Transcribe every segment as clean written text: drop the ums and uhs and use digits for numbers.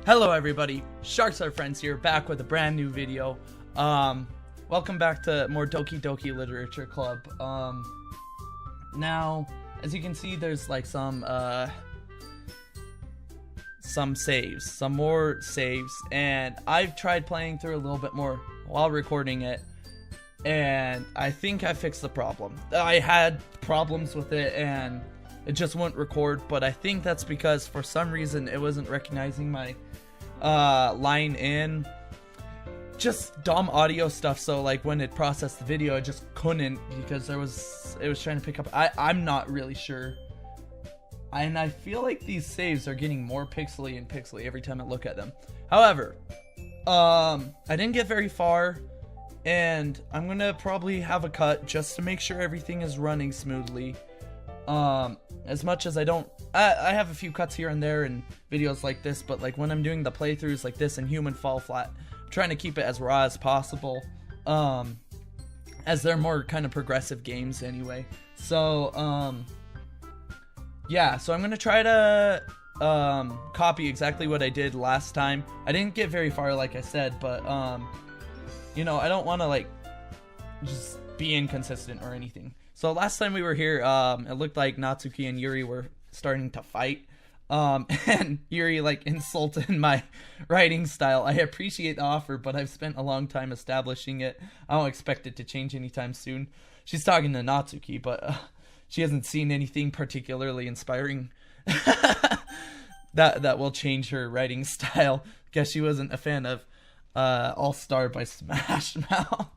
Hello everybody, Sharks Are Friends here, back with a brand new video. Welcome back to more Doki Doki Literature Club. Now, as you can see, there's like some more saves, and I've tried playing through a little bit more while recording it, and I think I fixed the problem. I had problems with it, and it just wouldn't record, but I think that's because for some reason it wasn't recognizing my line in. Just dumb audio stuff, so like when it processed the video, it just couldn't because it was trying to pick up. I'm not really sure. And I feel like these saves are getting more pixely and pixely every time I look at them. However, I didn't get very far, and I'm gonna probably have a cut just to make sure everything is running smoothly. As much as I have a few cuts here and there in videos like this, but like when I'm doing the playthroughs like this and Human Fall Flat, I'm trying to keep it as raw as possible, as they're more kind of progressive games anyway. So, yeah, so I'm gonna try to, copy exactly what I did last time. I didn't get very far, like I said, but, you know, I don't want to, like, just be inconsistent or anything. So last time we were here, it looked like Natsuki and Yuri were starting to fight, and Yuri like insulted my writing style. I appreciate the offer, but I've spent a long time establishing it. I don't expect it to change anytime soon. She's talking to Natsuki, but she hasn't seen anything particularly inspiring that will change her writing style. Guess she wasn't a fan of All Star by Smash Mouth.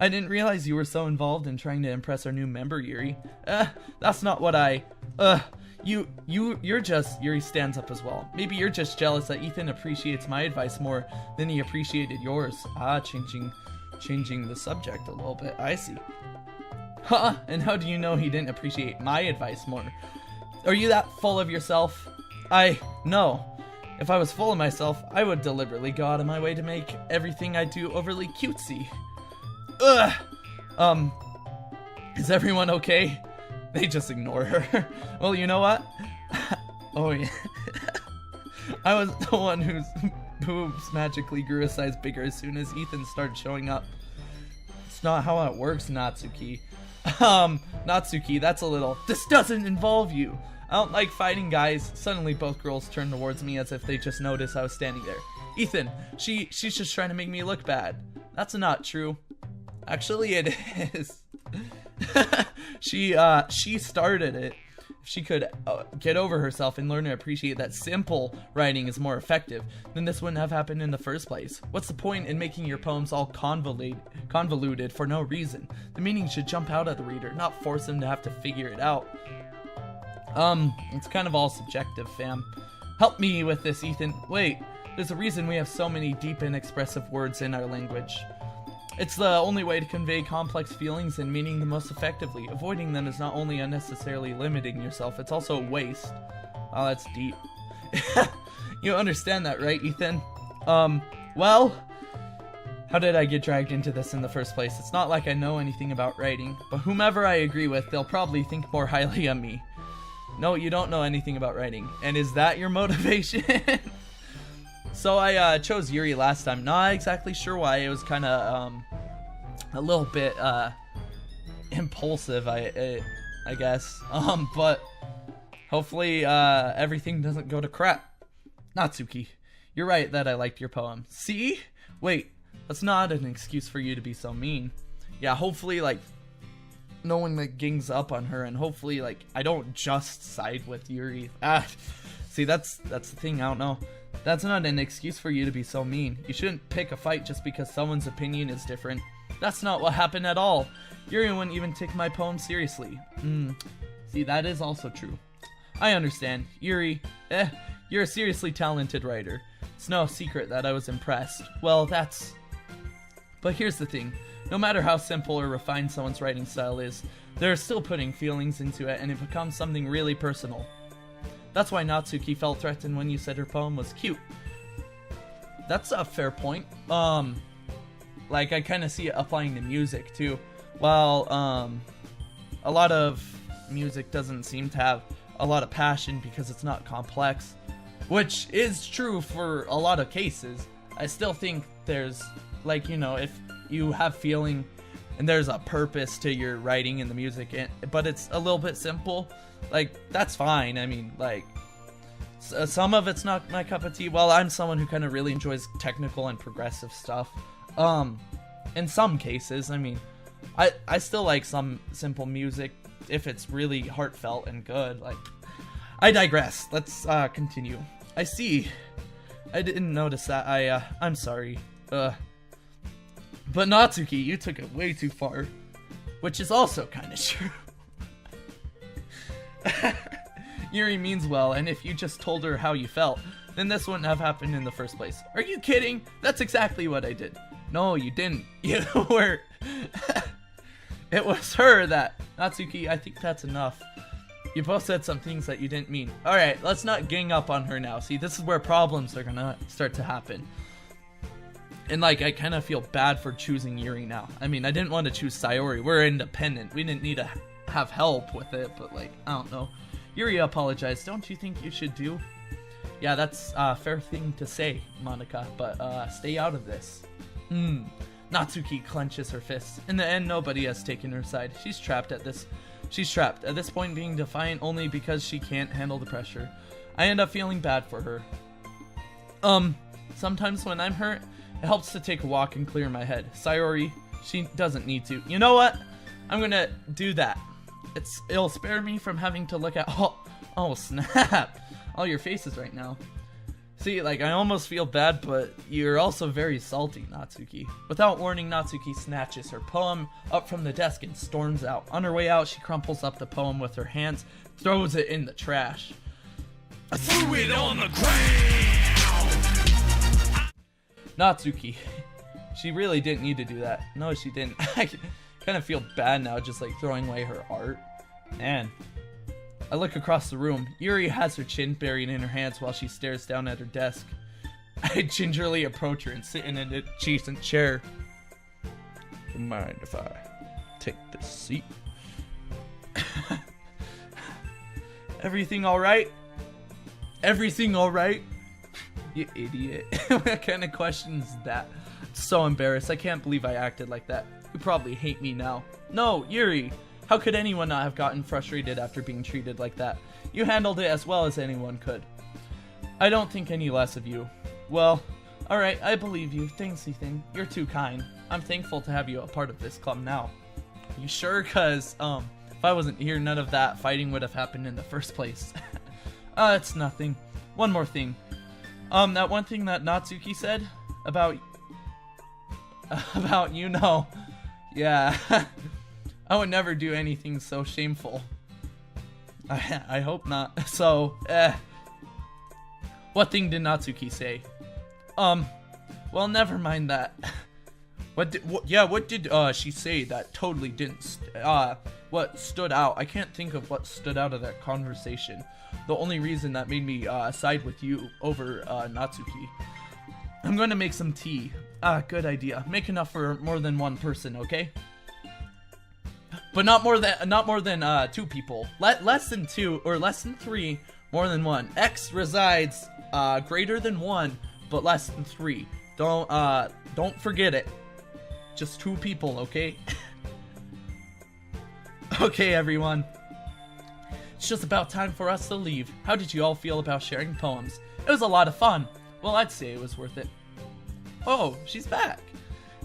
I didn't realize you were so involved in trying to impress our new member, Yuri. That's not what you're just, Yuri stands up as well. Maybe you're just jealous that Ethan appreciates my advice more than he appreciated yours. Changing the subject a little bit, I see. Huh, and how do you know he didn't appreciate my advice more? Are you that full of yourself? No. If I was full of myself, I would deliberately go out of my way to make everything I do overly cutesy. Is everyone okay? They just ignore her. Well, you know what? Oh yeah. I was the one whose boobs magically grew a size bigger as soon as Ethan started showing up. It's not how it works, Natsuki. Natsuki, that's a little... This doesn't involve you. I don't like fighting, guys. Suddenly both girls turned towards me as if they just noticed I was standing there. Ethan, she's just trying to make me look bad. That's not true. Actually, it is. She started it. If she could get over herself and learn to appreciate that simple writing is more effective, then this wouldn't have happened in the first place. What's the point in making your poems all convoluted for no reason? The meaning should jump out at the reader, not force them to have to figure it out. It's kind of all subjective, fam. Help me with this, Ethan. Wait, there's a reason we have so many deep and expressive words in our language. It's the only way to convey complex feelings and meaning the most effectively. Avoiding them is not only unnecessarily limiting yourself, it's also a waste. Oh, that's deep. You understand that, right, Ethan? Well, how did I get dragged into this in the first place? It's not like I know anything about writing, but whomever I agree with, they'll probably think more highly of me. No, you don't know anything about writing. And is that your motivation? So I chose Yuri last time. Not exactly sure why. It was kind of a little bit impulsive, I guess. But hopefully everything doesn't go to crap. Natsuki, you're right that I liked your poem. See? Wait, that's not an excuse for you to be so mean. Yeah, hopefully like no one like gangs up on her, and hopefully like I don't just side with Yuri. See, that's the thing. I don't know. That's not an excuse for you to be so mean. You shouldn't pick a fight just because someone's opinion is different. That's not what happened at all. Yuri wouldn't even take my poem seriously. See, that is also true. I understand. Yuri, you're a seriously talented writer. It's no secret that I was impressed. Well, but here's the thing. No matter how simple or refined someone's writing style is, they're still putting feelings into it, and it becomes something really personal. That's why Natsuki felt threatened when you said her poem was cute. That's a fair point. Like, I kind of see it applying to music, too. While, a lot of music doesn't seem to have a lot of passion because it's not complex. which is true for a lot of cases. I still think there's, like, you know, if you have feeling and there's a purpose to your writing and the music, but it's a little bit simple, like, that's fine. I mean, like, some of it's not my cup of tea. Well, I'm someone who kind of really enjoys technical and progressive stuff. In some cases, I mean, I still like some simple music if it's really heartfelt and good. Like, I digress. Let's continue. I see. I didn't notice that. I'm sorry. But Natsuki, you took it way too far, which is also kind of true. Yuri means well, and if you just told her how you felt, then this wouldn't have happened in the first place. Are you kidding? That's exactly what I did. No, you didn't. You were... It was her that... Natsuki, I think that's enough. You both said some things that you didn't mean. Alright, let's not gang up on her now. See, this is where problems are gonna start to happen. And, like, I kind of feel bad for choosing Yuri now. I mean, I didn't want to choose Sayori. We're independent. We didn't need to have help with it, but, like, I don't know. Yuri apologized. Don't you think you should do? Yeah, that's a fair thing to say, Monica, but stay out of this. Natsuki clenches her fists. In the end, nobody has taken her side. She's trapped at this point, being defiant only because she can't handle the pressure. I end up feeling bad for her. Sometimes when I'm hurt, it helps to take a walk and clear my head. Sayori, she doesn't need to. You know what? I'm gonna do that. It'll spare me from having to look at oh snap, all your faces right now. See, like, I almost feel bad, but you're also very salty, Natsuki. Without warning, Natsuki snatches her poem up from the desk and storms out. On her way out, she crumples up the poem with her hands, throws it in the trash. I threw it on the ground! Natsuki. She really didn't need to do that. No, she didn't. I kind of feel bad now, just like throwing away her art. Man. I look across the room. Yuri has her chin buried in her hands while she stares down at her desk. I gingerly approach her and sit in an adjacent chair. Do you mind if I take this seat? Everything alright? Everything alright? You idiot. What kind of question is that? I'm so embarrassed. I can't believe I acted like that. You probably hate me now. No, Yuri! How could anyone not have gotten frustrated after being treated like that? You handled it as well as anyone could. I don't think any less of you. Well, alright, I believe you. Thanks, Ethan. You're too kind. I'm thankful to have you a part of this club now. You sure? Cause, if I wasn't here, none of that fighting would have happened in the first place. It's nothing. One more thing. That one thing that Natsuki said about you know. Yeah. I would never do anything so shameful. I hope not. So, what thing did Natsuki say? Well, never mind that. What did she say that totally didn't, what stood out? I can't think of what stood out of that conversation. The only reason that made me, side with you over, Natsuki. I'm gonna make some tea. Good idea. Make enough for more than one person, okay? But not more than 2 people. Less than 2 or less than 3, more than 1. X resides greater than 1, but less than 3. Don't forget it. Just 2 people, okay? Okay, everyone. It's just about time for us to leave. How did you all feel about sharing poems? It was a lot of fun. Well, I'd say it was worth it. Oh, she's back.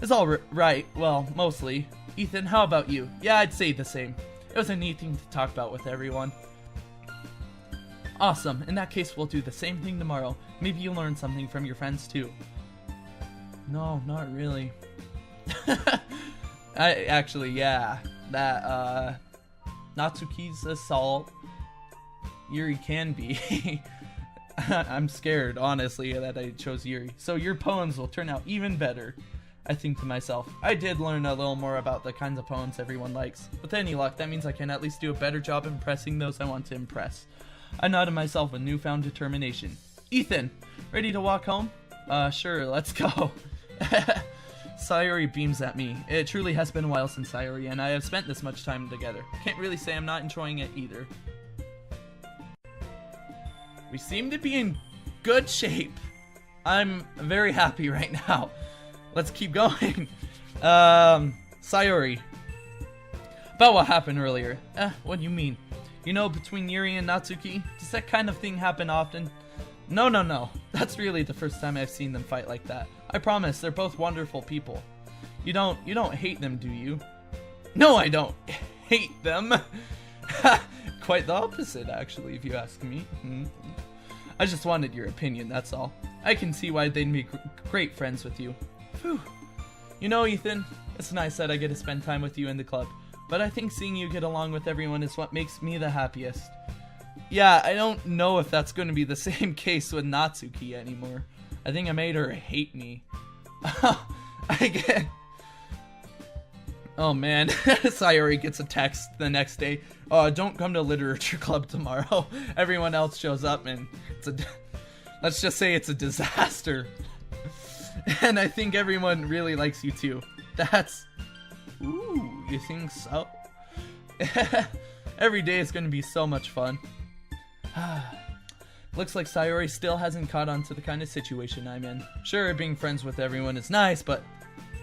It's all right. Well, mostly. Ethan, how about you? Yeah, I'd say the same. It was a neat thing to talk about with everyone. Awesome. In that case, we'll do the same thing tomorrow. Maybe you'll learn something from your friends too. No, not really. Yeah. That, Natsuki's assault. Yuri can be. I'm scared, honestly, that I chose Yuri. So your poems will turn out even better. I think to myself, I did learn a little more about the kinds of poems everyone likes. With any luck, that means I can at least do a better job impressing those I want to impress. I nodded myself with newfound determination. Ethan, ready to walk home? Sure, let's go. Sayori beams at me. It truly has been a while since Sayori and I have spent this much time together. Can't really say I'm not enjoying it either. We seem to be in good shape. I'm very happy right now. Let's keep going. Sayori. About what happened earlier. What do you mean? You know, between Yuri and Natsuki, does that kind of thing happen often? No. That's really the first time I've seen them fight like that. I promise, they're both wonderful people. You don't hate them, do you? No, I don't hate them. Quite the opposite, actually, if you ask me. I just wanted your opinion, that's all. I can see why they'd be great friends with you. Phew. You know, Ethan, it's nice that I get to spend time with you in the club, but I think seeing you get along with everyone is what makes me the happiest. Yeah, I don't know if that's going to be the same case with Natsuki anymore. I think I made her hate me. I get... Oh man, Sayori gets a text the next day. Don't come to literature club tomorrow. Everyone else shows up and let's just say it's a disaster. And I think everyone really likes you too. Ooh, you think so? Every day is going to be so much fun. Looks like Sayori still hasn't caught on to the kind of situation I'm in. Sure, being friends with everyone is nice, but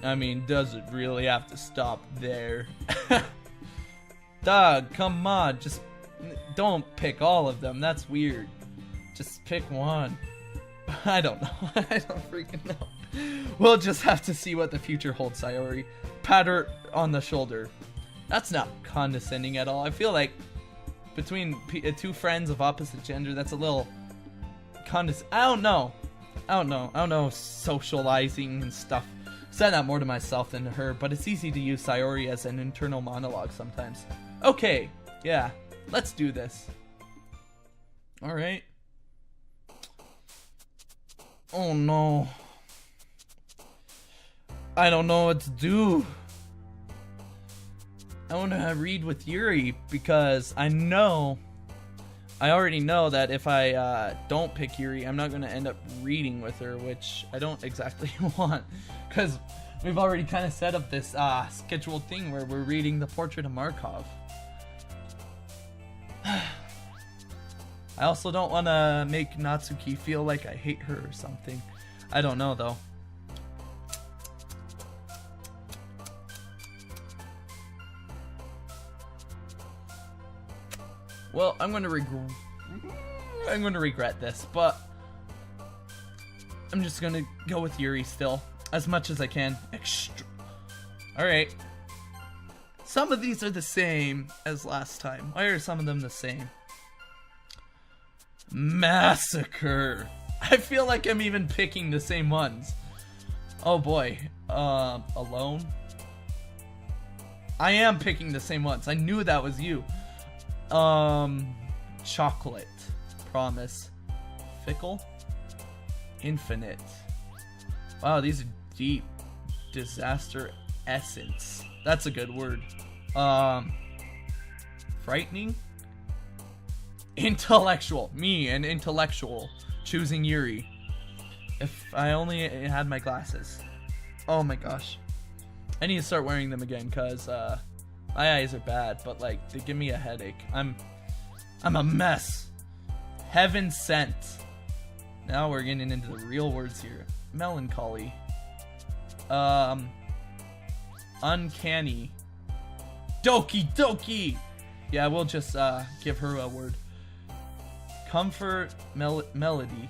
I mean, does it really have to stop there? Dog, come on, just don't pick all of them. That's weird. Just pick one. I don't know. I don't freaking know. We'll just have to see what the future holds, Sayori. Pat her on the shoulder. That's not condescending at all. I feel like between two friends of opposite gender, that's a little I don't know, socializing and stuff. Said that more to myself than to her, but it's easy to use Sayori as an internal monologue sometimes. Okay, yeah, let's do this. Alright. Oh no. I don't know what to do. I want to read with Yuri because I already know that if I don't pick Yuri, I'm not going to end up reading with her, which I don't exactly want. Because we've already kind of set up this scheduled thing where we're reading the Portrait of Markov. I also don't want to make Natsuki feel like I hate her or something. I don't know though. Well, I'm going to regret this, but I'm just going to go with Yuri still. As much as I can. Alright. Some of these are the same as last time. Why are some of them the same? Massacre. I feel like I'm even picking the same ones. Oh boy. Alone? I am picking the same ones. I knew that was you. Chocolate. Promise. Fickle. Infinite. Wow, these are deep. Disaster essence. That's a good word. Frightening. Intellectual. Me, an intellectual. Choosing Yuri. If I only had my glasses. Oh my gosh. I need to start wearing them again because my eyes are bad, but like they give me a headache. I'm a mess. Heaven sent. Now we're getting into the real words here. Melancholy. Uncanny. Doki Doki. Yeah, we'll just give her a word. Comfort. Melody.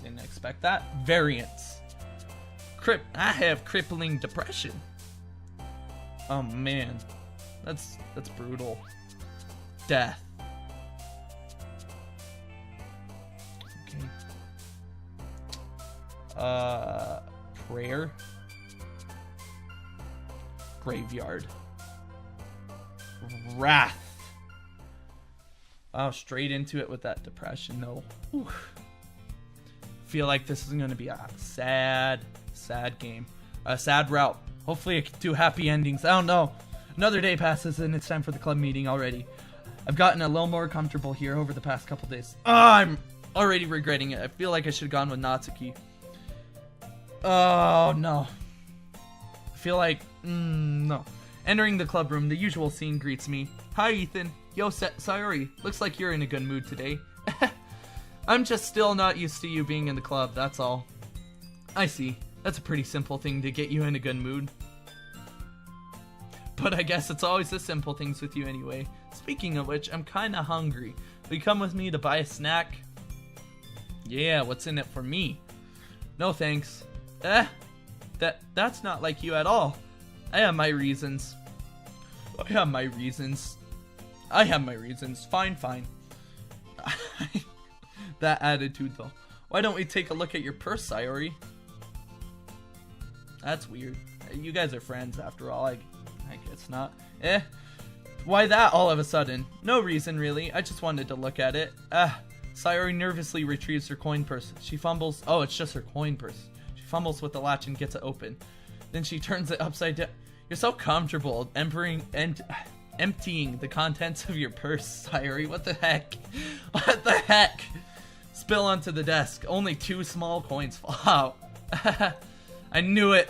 Didn't expect that. Variance. I have crippling depression. Oh man, that's brutal. Death. Okay. Prayer. Graveyard. Wrath. Oh, straight into it with that depression though. Whew. Feel like this is gonna be a sad game. A sad route. Hopefully I can do happy endings. I don't know. Another day passes and it's time for the club meeting already. I've gotten a little more comfortable here over the past couple days. I'm already regretting it. I feel like I should have gone with Natsuki. Oh no. I feel like no. Entering the club room, the usual scene greets me. Hi Ethan. Yo Sayori. Looks like you're in a good mood today. I'm just still not used to you being in the club, that's all. I see. That's a pretty simple thing to get you in a good mood. But I guess it's always the simple things with you anyway. Speaking of which, I'm kinda hungry. Will you come with me to buy a snack? Yeah, what's in it for me? No thanks. That's not like you at all. I have my reasons. Fine. That attitude though. Why don't we take a look at your purse, Sayori? That's weird. You guys are friends after all. I guess not. Why that all of a sudden? No reason really. I just wanted to look at it. Sayori nervously retrieves her coin purse. She fumbles. Oh, it's just her coin purse. She fumbles with the latch and gets it open. Then she turns it upside down. You're so comfortable emptying the contents of your purse, Sayori. What the heck? What the heck? Spill onto the desk. Only 2 small coins fall out. I knew it.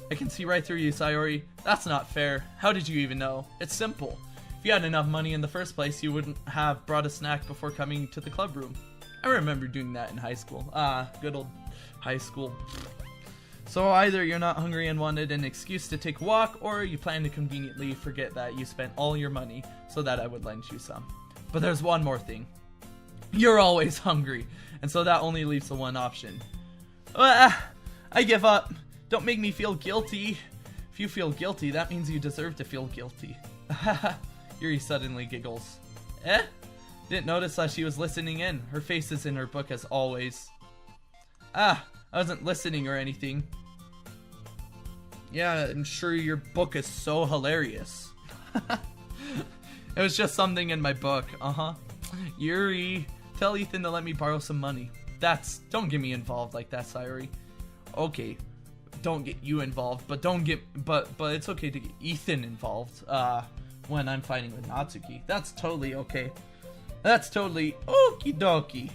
I can see right through you, Sayori. That's not fair. How did you even know? It's simple. If you had enough money in the first place, you wouldn't have brought a snack before coming to the club room. I remember doing that in high school. Good old high school. So either you're not hungry and wanted an excuse to take a walk, or you plan to conveniently forget that you spent all your money so that I would lend you some. But there's one more thing. You're always hungry, and so that only leaves the one option. I give up. Don't make me feel guilty. If you feel guilty, that means you deserve to feel guilty. Yuri suddenly giggles. Didn't notice that she was listening in. Her face is in her book as always. I wasn't listening or anything. Yeah, I'm sure your book is so hilarious. It was just something in my book. Yuri, tell Ethan to let me borrow some money. Don't get me involved like that, Sayori. Okay, don't get you involved, but it's okay to get Ethan involved when I'm fighting with Natsuki. That's totally okay. That's totally okie dokie.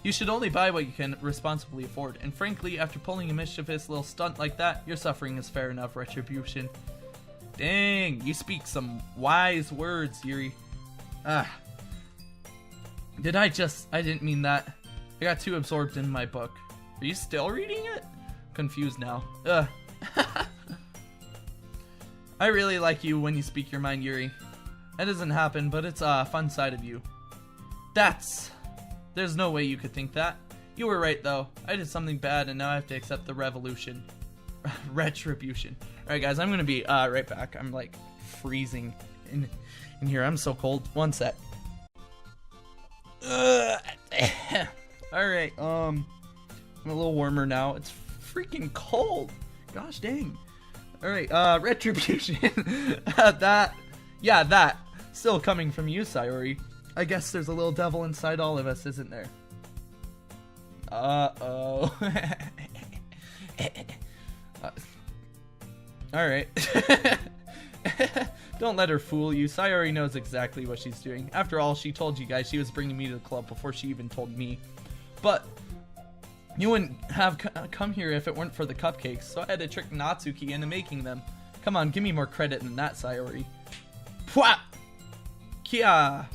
You should only buy what you can responsibly afford, and frankly, after pulling a mischievous little stunt like that, your suffering is fair enough retribution. Dang, you speak some wise words, Yuri. I didn't mean that. I got too absorbed in my book. Are you still reading it? Confused now. I really like you when you speak your mind, Yuri. That doesn't happen, but it's a fun side of you. There's no way you could think that. You were right, though. I did something bad, and now I have to accept the retribution. Alright, guys, I'm gonna be right back. I'm, like, freezing in here. I'm so cold. One sec. Alright, I'm a little warmer now. It's freaking cold. Gosh dang. Alright, retribution. That. Still coming from you, Sayori. I guess there's a little devil inside all of us, isn't there? Uh-oh. Alright. Don't let her fool you. Sayori knows exactly what she's doing. After all, she told you guys she was bringing me to the club before she even told me. But you wouldn't have come here if it weren't for the cupcakes, so I had to trick Natsuki into making them. Come on, give me more credit than that, Sayori. Pwah! Kia!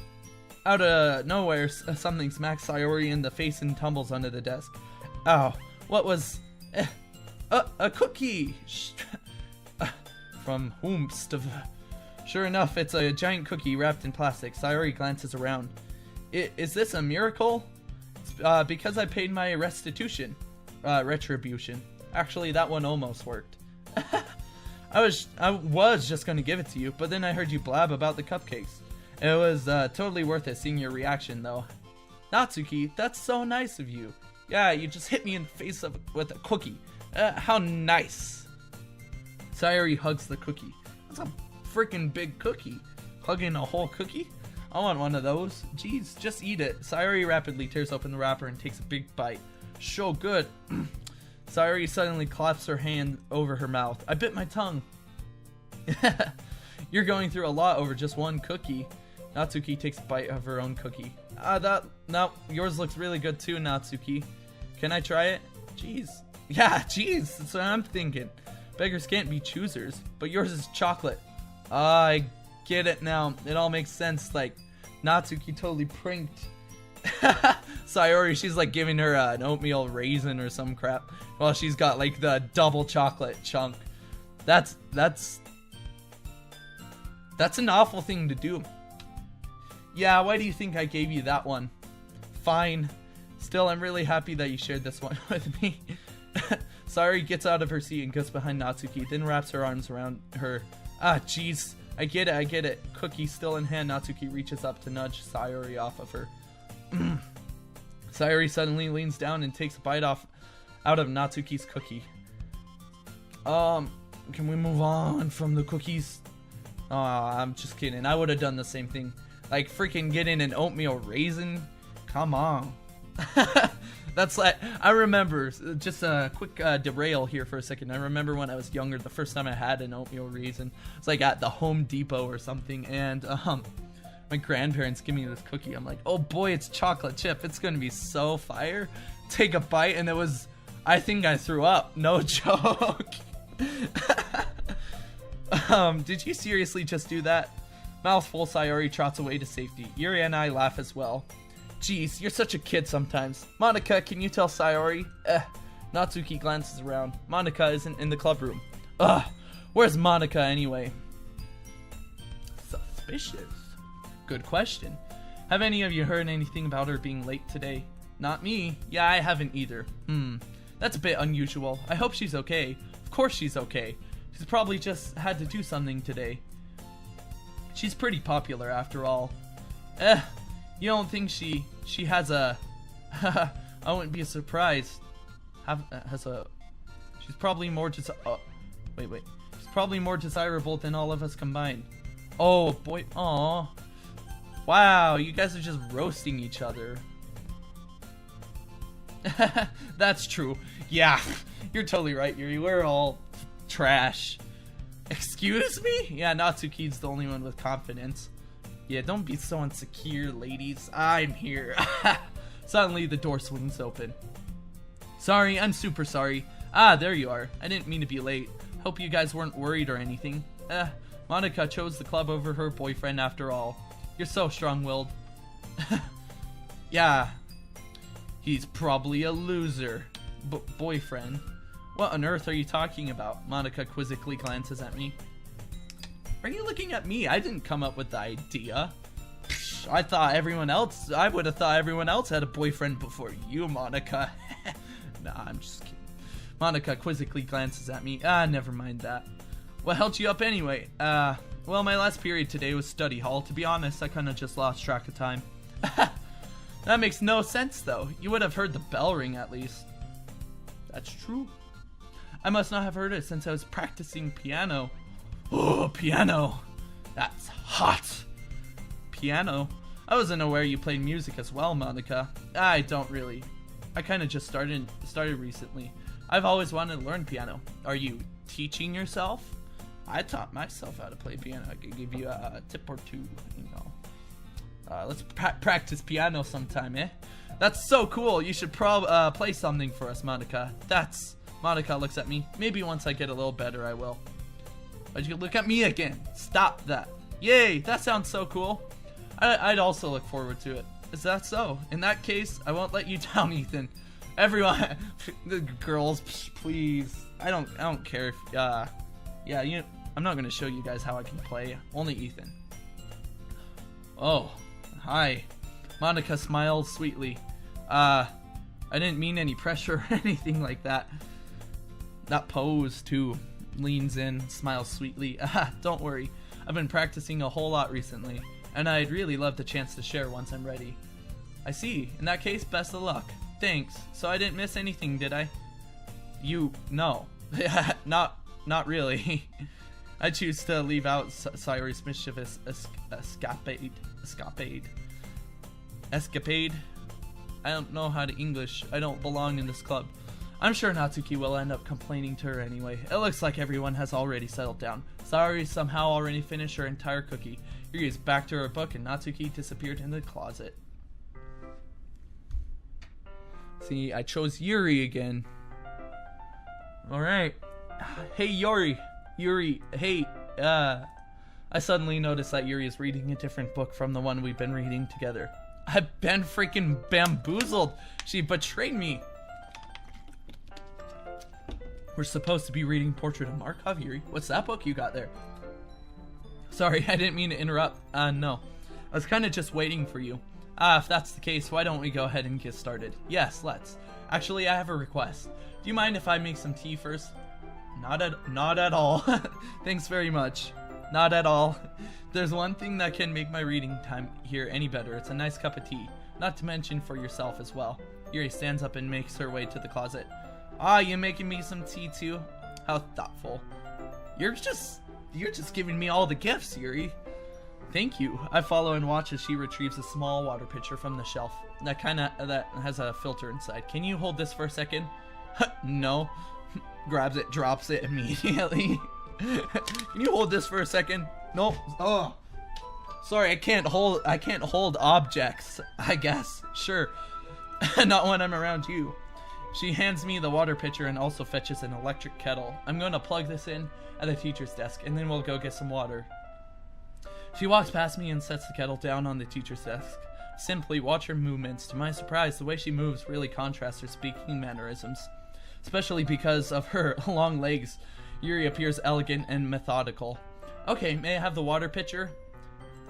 Out of nowhere, something smacks Sayori in the face and tumbles under the desk. Oh, what was... a cookie! From whomst. Sure enough, it's a giant cookie wrapped in plastic. Sayori glances around. Is this a miracle? It's because I paid my retribution. Actually, that one almost worked. I was just going to give it to you, but then I heard you blab about the cupcakes. It was totally worth it seeing your reaction, though. Natsuki, that's so nice of you. Yeah, you just hit me in the face with a cookie. How nice. Sayori hugs the cookie. That's a freaking big cookie. Hugging a whole cookie? I want one of those. Jeez, just eat it. Sayori rapidly tears open the wrapper and takes a big bite. So good. Sayori suddenly claps her hand over her mouth. I bit my tongue. You're going through a lot over just one cookie. Natsuki takes a bite of her own cookie. No, yours looks really good too, Natsuki. Can I try it? Jeez. Yeah, jeez, that's what I'm thinking. Beggars can't be choosers, but yours is chocolate. I get it now. It all makes sense, like, Natsuki totally pranked Sayori, she's like giving her an oatmeal raisin or some crap, while she's got like the double chocolate chunk. That's an awful thing to do. Yeah, why do you think I gave you that one? Fine. Still, I'm really happy that you shared this one with me. Sayori gets out of her seat and goes behind Natsuki, then wraps her arms around her. Ah, jeez. I get it. Cookie still in hand, Natsuki reaches up to nudge Sayori off of her. Sayori suddenly leans down and takes a bite out of Natsuki's cookie. Can we move on from the cookies? I'm just kidding. I would have done the same thing. Like, freaking getting an oatmeal raisin? Come on. That's like, I remember, just a quick derail here for a second. I remember when I was younger, the first time I had an oatmeal raisin, it's like at the Home Depot or something, and my grandparents give me this cookie. I'm like, oh boy, it's chocolate chip. It's gonna be so fire. Take a bite, and it was, I think I threw up. No joke. Did you seriously just do that? Mouthful, Sayori trots away to safety. Yuri and I laugh as well. Jeez, you're such a kid sometimes. Monica, can you tell Sayori? Natsuki glances around. Monica isn't in the club room. Ugh, where's Monica anyway? Suspicious. Good question. Have any of you heard anything about her being late today? Not me. Yeah, I haven't either. That's a bit unusual. I hope she's okay. Of course she's okay. She's probably just had to do something today. She's pretty popular after all. You don't think she has a I wouldn't be surprised. She's probably more She's probably more desirable than all of us combined. Oh boy. Aw. Wow, you guys are just roasting each other. That's true. Yeah, you're totally right, Yuri. We're all trash. Excuse me? Yeah, Natsuki's the only one with confidence. Yeah, don't be so insecure, ladies. I'm here. Suddenly, the door swings open. Sorry, I'm super sorry. Ah, there you are. I didn't mean to be late. Hope you guys weren't worried or anything. Monica chose the club over her boyfriend after all. You're so strong-willed. Yeah. He's probably a loser. Boyfriend? What on earth are you talking about? Monica quizzically glances at me. Are you looking at me? I didn't come up with the idea. I would have thought everyone else had a boyfriend before you, Monica. Nah, I'm just kidding. Monica quizzically glances at me. Ah, never mind that. What held you up anyway? Well, my last period today was study hall. To be honest, I kinda just lost track of time. That makes no sense, though. You would have heard the bell ring at least. That's true. I must not have heard it since I was practicing piano. Oh, piano. That's hot. Piano? I wasn't aware you played music as well, Monica. I don't really. I kind of just started recently. I've always wanted to learn piano. Are you teaching yourself? I taught myself how to play piano. I could give you a tip or two, you know. Let's practice piano sometime, eh? That's so cool. You should play something for us, Monica. Monica looks at me. Maybe once I get a little better, I will. Why'd you look at me again? Stop that. Yay, that sounds so cool. I'd also look forward to it. Is that so? In that case, I won't let you down, Ethan. Everyone, the girls, please. I don't care if, yeah, I'm not gonna show you guys how I can play. Only Ethan. Oh, hi. Monica smiles sweetly. I didn't mean any pressure or anything like that. That pose, too. Leans in, smiles sweetly. Don't worry. I've been practicing a whole lot recently, and I'd really love the chance to share once I'm ready. I see. In that case, best of luck. Thanks. So I didn't miss anything, did I? No. Not really. I choose to leave out Sayori's mischievous escapade. I don't know how to English. I don't belong in this club. I'm sure Natsuki will end up complaining to her anyway. It looks like everyone has already settled down. Sayori somehow already finished her entire cookie. Yuri is back to her book and Natsuki disappeared in the closet. See, I chose Yuri again. Alright. Hey, Yuri, hey, I suddenly noticed that Yuri is reading a different book from the one we've been reading together. I've been freaking bamboozled. She betrayed me. We're supposed to be reading Portrait of Markov, Yuri. What's that book you got there? Sorry, I didn't mean to interrupt. No. I was kind of just waiting for you. If that's the case, why don't we go ahead and get started? Yes, let's. Actually, I have a request. Do you mind if I make some tea first? Not at all. Thanks very much. Not at all. There's one thing that can make my reading time here any better. It's a nice cup of tea. Not to mention for yourself as well. Yuri stands up and makes her way to the closet. Ah, you making me some tea too? How thoughtful. You're just giving me all the gifts, Yuri. Thank you. I follow and watch as she retrieves a small water pitcher from the shelf. That has a filter inside. Can you hold this for a second? No. Grabs it, drops it immediately. Can you hold this for a second? Nope. Oh. Sorry, I can't hold objects, I guess. Sure. Not when I'm around you. She hands me the water pitcher and also fetches an electric kettle. I'm going to plug this in at the teacher's desk and then we'll go get some water. She walks past me and sets the kettle down on the teacher's desk. Simply watch her movements. To my surprise, the way she moves really contrasts her speaking mannerisms. Especially because of her long legs, Yuri appears elegant and methodical. Okay, may I have the water pitcher?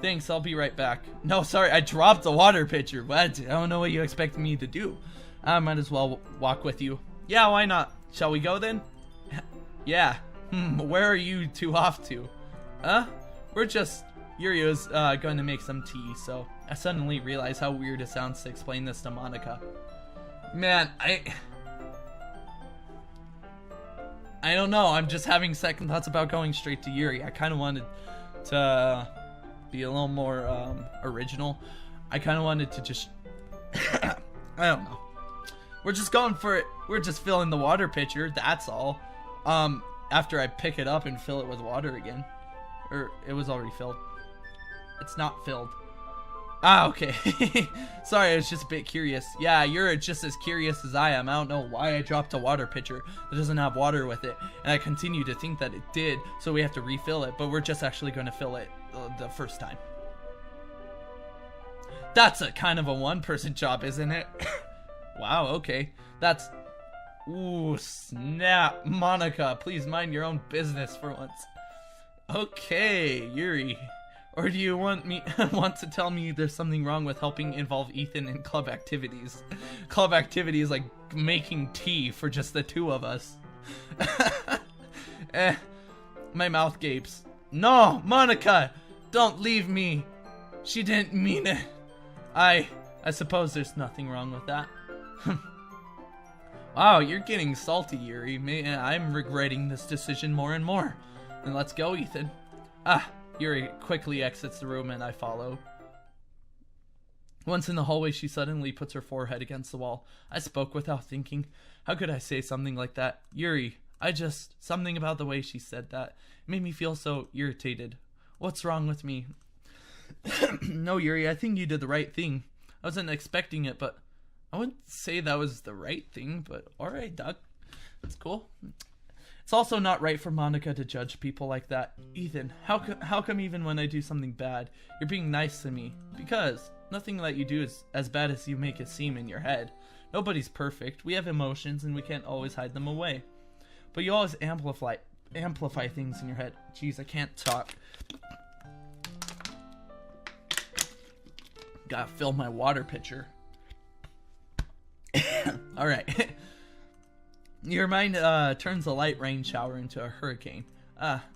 Thanks, I'll be right back. No, sorry, I dropped the water pitcher. What? I don't know what you expect me to do. I might as well walk with you. Yeah, why not? Shall we go then? Yeah. Where are you two off to? We're just... Yuri was going to make some tea, so I suddenly realized how weird it sounds to explain this to Monica. Man, I don't know. I'm just having second thoughts about going straight to Yuri. I kind of wanted to be a little more original. I kind of wanted to just... I don't know. We're just going for it. We're just filling the water pitcher. That's all. After I pick it up and fill it with water again. Or it was already filled. It's not filled. Ah, okay. Sorry, I was just a bit curious. Yeah, you're just as curious as I am. I don't know why I dropped a water pitcher that doesn't have water with it. And I continue to think that it did, so we have to refill it. But we're just actually going to fill it the first time. That's a kind of a one-person job, isn't it? Wow, okay. That's... Ooh, snap. Monica, please mind your own business for once. Okay, Yuri. Or do you want to tell me there's something wrong with helping involve Ethan in club activities? Club activities like making tea for just the two of us. My mouth gapes. No, Monica, don't leave me. She didn't mean it. I suppose there's nothing wrong with that. Wow, you're getting salty, Yuri. I'm regretting this decision more and more. Then let's go, Ethan. Yuri quickly exits the room and I follow. Once in the hallway, she suddenly puts her forehead against the wall. I spoke without thinking. How could I say something like that? Yuri, something about the way she said that. It made me feel so irritated. What's wrong with me? No, Yuri, I think you did the right thing. I wasn't expecting it, but I wouldn't say that was the right thing, but alright, Doc. That's cool. It's also not right for Monica to judge people like that. Ethan, how come even when I do something bad, you're being nice to me? Because nothing that you do is as bad as you make it seem in your head. Nobody's perfect. We have emotions and we can't always hide them away. But you always amplify things in your head. Jeez, I can't talk. Gotta fill my water pitcher. Alright. Your mind turns a light rain shower into a hurricane.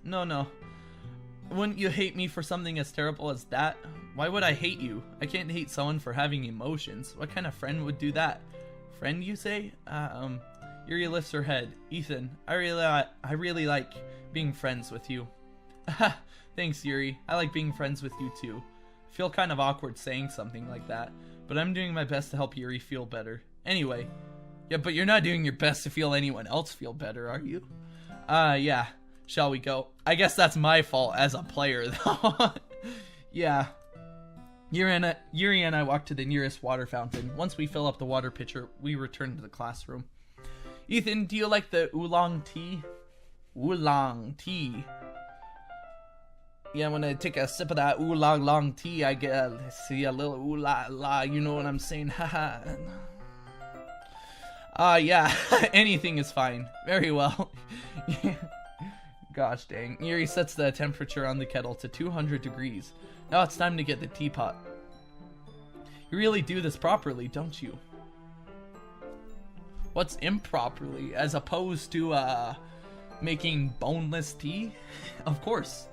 No. Wouldn't you hate me for something as terrible as that? Why would I hate you? I can't hate someone for having emotions. What kind of friend would do that? Friend, you say? Yuri lifts her head. Ethan, I really like being friends with you. Thanks, Yuri. I like being friends with you too. I feel kind of awkward saying something like that, but I'm doing my best to help Yuri feel better. Anyway. Yeah, but you're not doing your best to feel anyone else feel better, are you? Yeah. Shall we go? I guess that's my fault as a player, though. Yeah. Yuri and I walk to the nearest water fountain. Once we fill up the water pitcher, we return to the classroom. Ethan, do you like the oolong tea? Oolong tea. Yeah, when I take a sip of that oolong long tea, I get see a little ooh la la. You know what I'm saying? Haha. Yeah, anything is fine. Very well. Gosh dang. Yuri sets the temperature on the kettle to 200 degrees. Now it's time to get the teapot. You really do this properly, don't you? What's improperly, as opposed to, making boneless tea? Of course.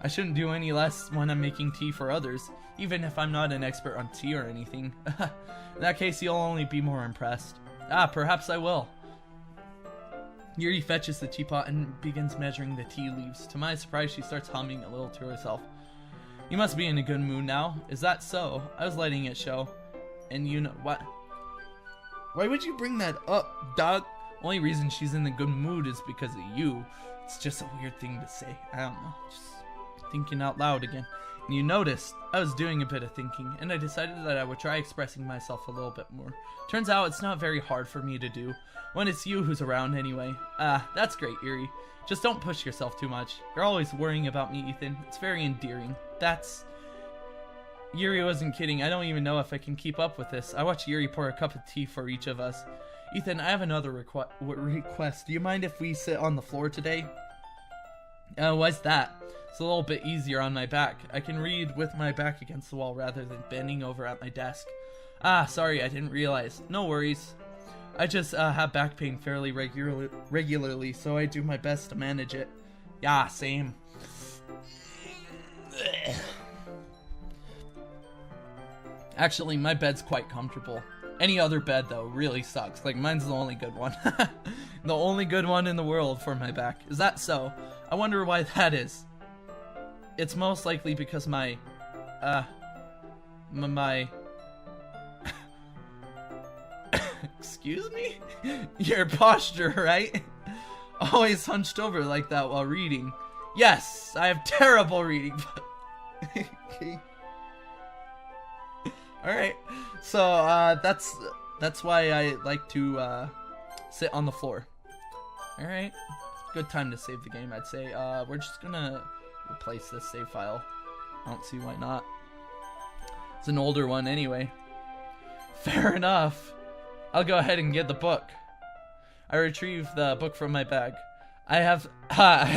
I shouldn't do any less when I'm making tea for others, even if I'm not an expert on tea or anything. In that case, you'll only be more impressed. Perhaps I will. Yuri fetches the teapot and begins measuring the tea leaves. To my surprise, she starts humming a little to herself. You must be in a good mood now. Is that so? I was letting it show. And you know what? Why would you bring that up, dog? Only reason she's in a good mood is because of you. It's just a weird thing to say. I don't know. Just thinking out loud again. And you noticed I was doing a bit of thinking, and I decided that I would try expressing myself a little bit more. Turns out it's not very hard for me to do, when it's you who's around anyway. That's great, Yuri. Just don't push yourself too much. You're always worrying about me, Ethan. It's very endearing. That's... Yuri wasn't kidding. I don't even know if I can keep up with this. I watched Yuri pour a cup of tea for each of us. Ethan, I have another request. Do you mind if we sit on the floor today? Why's that? It's a little bit easier on my back. I can read with my back against the wall rather than bending over at my desk. Sorry, I didn't realize. No worries. I just have back pain fairly regularly, so I do my best to manage it. Yeah, same. Actually, my bed's quite comfortable. Any other bed, though, really sucks. Like, mine's the only good one. The only good one in the world for my back. Is that so? I wonder why that is. It's most likely because my excuse me? Your posture, right? Always hunched over like that while reading. Yes, I have terrible reading, but... Okay. Alright, so, that's why I like to, sit on the floor. Alright, good time to save the game, I'd say. We're just gonna replace this save file. I don't see why not. It's an older one anyway. Fair enough. I'll go ahead and get the book. I retrieve the book from my bag. I have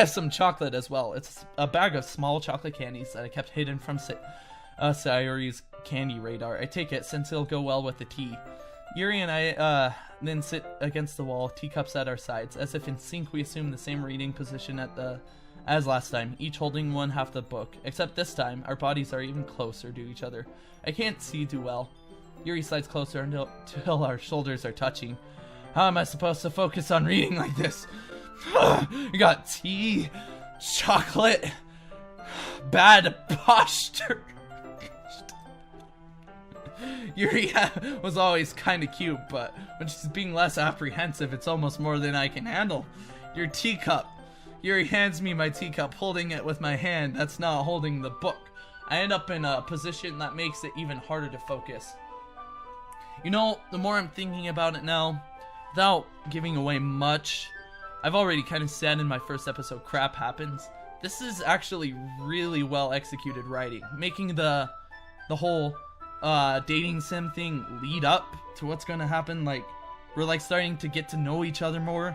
some chocolate as well. It's a bag of small chocolate candies that I kept hidden from Sayori's candy radar. I take it since it'll go well with the tea. Yuri and I then sit against the wall, teacups at our sides. As if in sync, we assume the same reading position as last time, each holding one half the book. Except this time, our bodies are even closer to each other. I can't see too well. Yuri slides closer until our shoulders are touching. How am I supposed to focus on reading like this? You got tea, chocolate, bad posture. Yuri was always kind of cute, but when she's being less apprehensive, it's almost more than I can handle. Your teacup. Yuri hands me my teacup, holding it with my hand that's not holding the book. I end up in a position that makes it even harder to focus. You know, the more I'm thinking about it now, without giving away much, I've already kind of said in my first episode, crap happens. This is actually really well executed writing, making the whole dating sim thing lead up to what's gonna happen. Like, we're like starting to get to know each other more.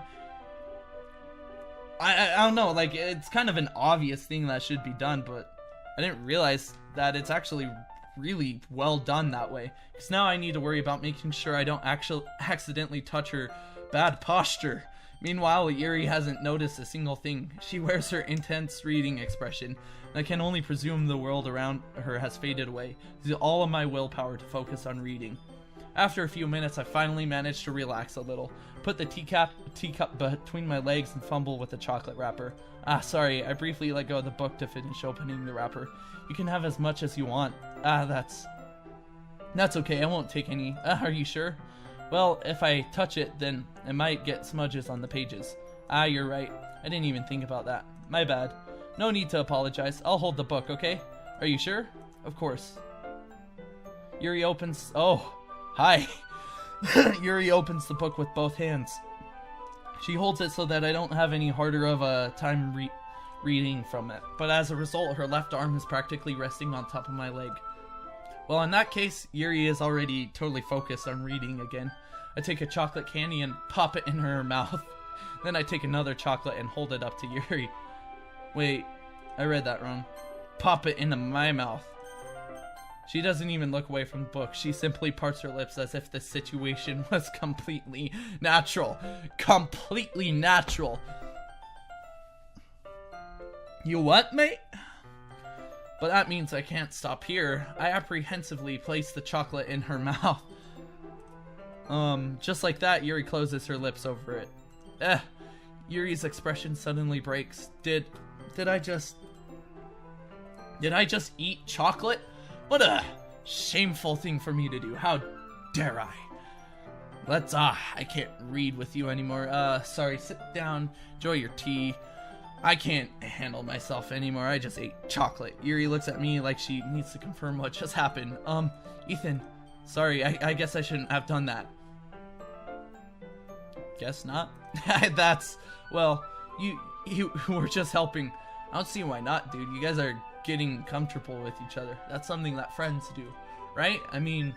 I don't know, like, it's kind of an obvious thing that should be done, but I didn't realize that it's actually really well done that way. Because now I need to worry about making sure I don't actually accidentally touch her bad posture. Meanwhile, Yuri hasn't noticed a single thing. She wears her intense reading expression, and I can only presume the world around her has faded away. It's all of my willpower to focus on reading. After a few minutes, I finally managed to relax a little, put the teacup between my legs and fumble with the chocolate wrapper. Sorry, I briefly let go of the book to finish opening the wrapper. You can have as much as you want. That's okay, I won't take any. Are you sure? Well, if I touch it, then I might get smudges on the pages. You're right. I didn't even think about that. My bad. No need to apologize. I'll hold the book, okay? Are you sure? Of course. Yuri opens... Oh, hi. Yuri opens the book with both hands. She holds it so that I don't have any harder of a time reading from it, but as a result, her left arm is practically resting on top of my leg. Well, in that case, Yuri is already totally focused on reading again. I take a chocolate candy and pop it in her mouth. Then I take another chocolate and hold it up to Yuri. Wait, I read that wrong. Pop it into my mouth. She doesn't even look away from the book. She simply parts her lips as if the situation was completely natural. Completely natural. You what, mate? But that means I can't stop here. I apprehensively place the chocolate in her mouth. Just like that, Yuri closes her lips over it. Yuri's expression suddenly breaks. Did I just eat chocolate? What a shameful thing for me to do. How dare I? I can't read with you anymore. Sorry, sit down, enjoy your tea. I can't handle myself anymore. I just ate chocolate. Yuri looks at me like she needs to confirm what just happened. Ethan, sorry, I guess I shouldn't have done that. Guess not. Well, you were just helping. I don't see why not, dude. You guys are getting comfortable with each other. That's something that friends do, right? I mean,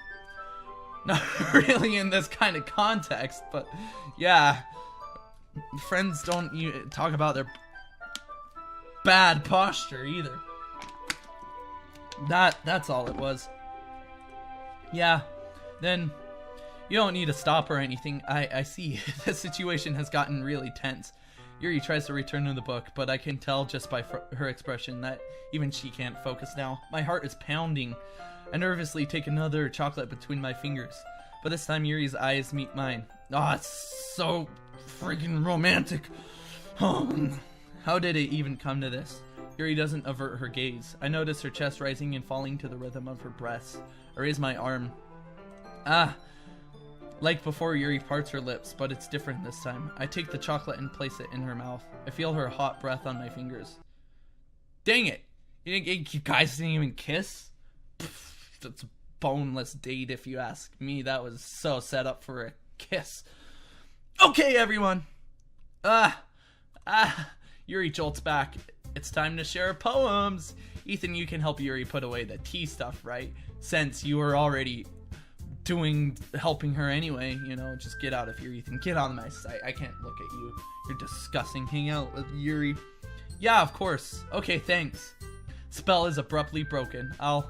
not really in this kind of context, but yeah, friends don't talk about their bad posture either. That's all it was. Yeah, then you don't need to stop or anything. I see the situation has gotten really tense. Yuri tries to return to the book, but I can tell just by her expression that even she can't focus now. My heart is pounding. I nervously take another chocolate between my fingers, but this time Yuri's eyes meet mine. Oh, it's so freaking romantic. How did it even come to this? Yuri doesn't avert her gaze. I notice her chest rising and falling to the rhythm of her breaths. I raise my arm. Like before, Yuri parts her lips, but it's different this time. I take the chocolate and place it in her mouth. I feel her hot breath on my fingers. Dang it! You guys didn't even kiss? That's a boneless date if you ask me. That was so set up for a kiss. Okay, everyone! Yuri jolts back. It's time to share poems! Ethan, you can help Yuri put away the tea stuff, right? Since you were already helping her anyway, just get out of here, Ethan. Get on my side. I can't look at you. You're disgusting. Hang out with Yuri. Yeah, of course. Okay, thanks. Spell is abruptly broken. I'll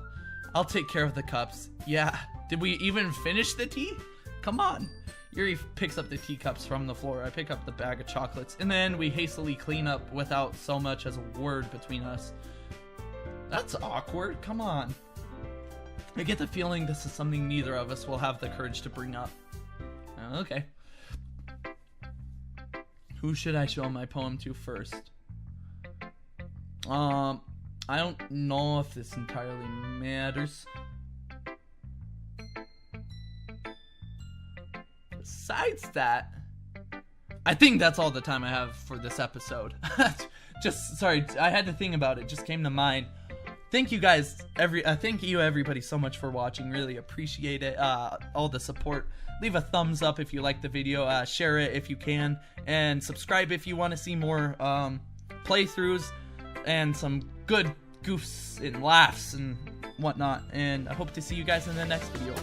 take care of the cups. Yeah. Did we even finish the tea? Come on. Yuri picks up the teacups from the floor. I pick up the bag of chocolates, and then we hastily clean up without so much as a word between us. That's awkward. Come on. I get the feeling this is something neither of us will have the courage to bring up. Okay. Who should I show my poem to first? I don't know if this entirely matters. Besides that, I think that's all the time I have for this episode. Sorry, I had to think about it. Just came to mind. Thank you guys, thank you everybody so much for watching. Really appreciate it. All the support. Leave a thumbs up if you like the video. Share it if you can, and subscribe if you want to see more playthroughs and some good goofs and laughs and whatnot. And I hope to see you guys in the next video.